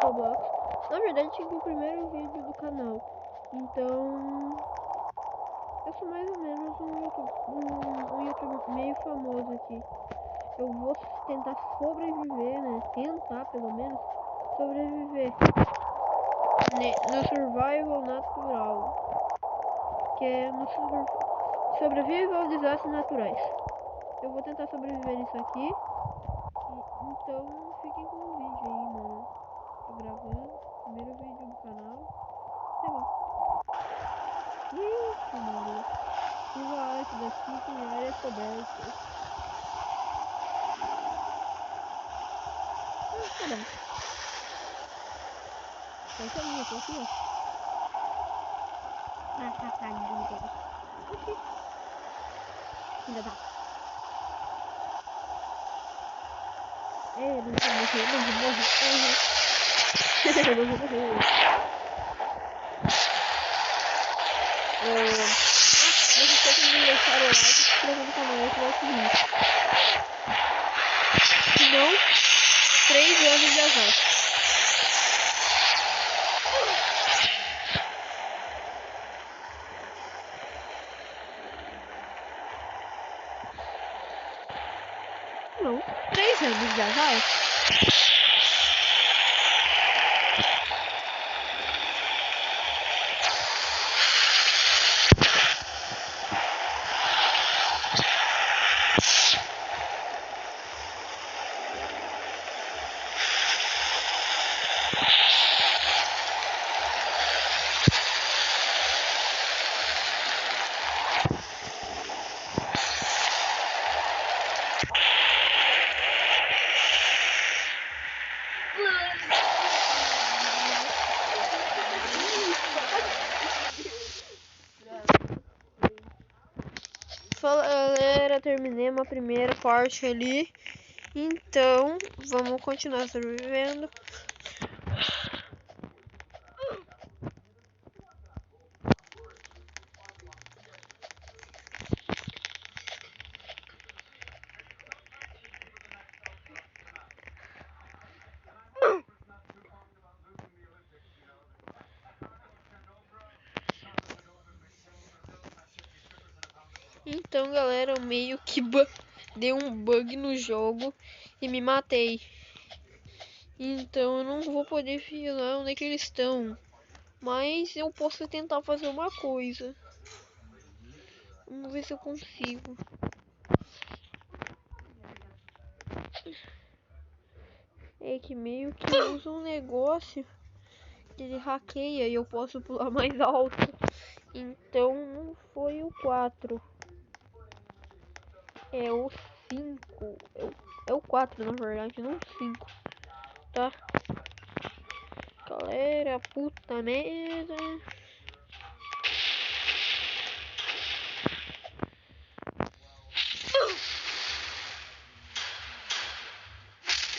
Roblox. Na verdade, tive o primeiro vídeo do canal. Então, eu sou mais ou menos um youtuber meio famoso aqui. Eu vou tentar sobreviver, né? Tentar, pelo menos, sobreviver no survival natural. Que é no sobreviver aos desastres naturais. Eu vou tentar sobreviver nisso aqui. Então, fiquem com o vídeo aí, mano. Tô gravando. Primeiro vídeo do canal. Sei lá. Ixi, mano. Viva a arte daqui tem áreas cobertas. Tá bom. É isso aí, eu tô aqui, ó. Oxi. Ainda dá. Eu não vou morrer, não vou morrer. Eu não vou morrer. Não esqueçam de deixar o like e se inscrever no canal. Eu vou seguir. Se não, 3 anos de azar. Não, 3 anos de azar. Fala galera, terminei uma primeira parte ali. Então, vamos continuar sobrevivendo. Então galera, eu meio que dei um bug no jogo e me matei. Então eu não vou poder ver lá onde é que eles estão. Mas eu posso tentar fazer uma coisa. Vamos ver se eu consigo. É que meio que usa um negócio que ele hackeia e eu posso pular mais alto. Então não foi o 4. É o 5. É o 4 na verdade, não o 5. Tá? Galera, puta merda.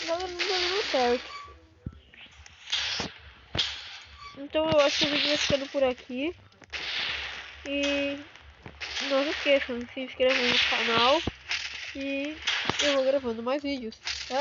Galera, não tá dando certo. Então eu acho que o vídeo vai ficando por aqui. E não se esqueçam de se inscrever no canal. E eu vou gravando mais vídeos. Tchau.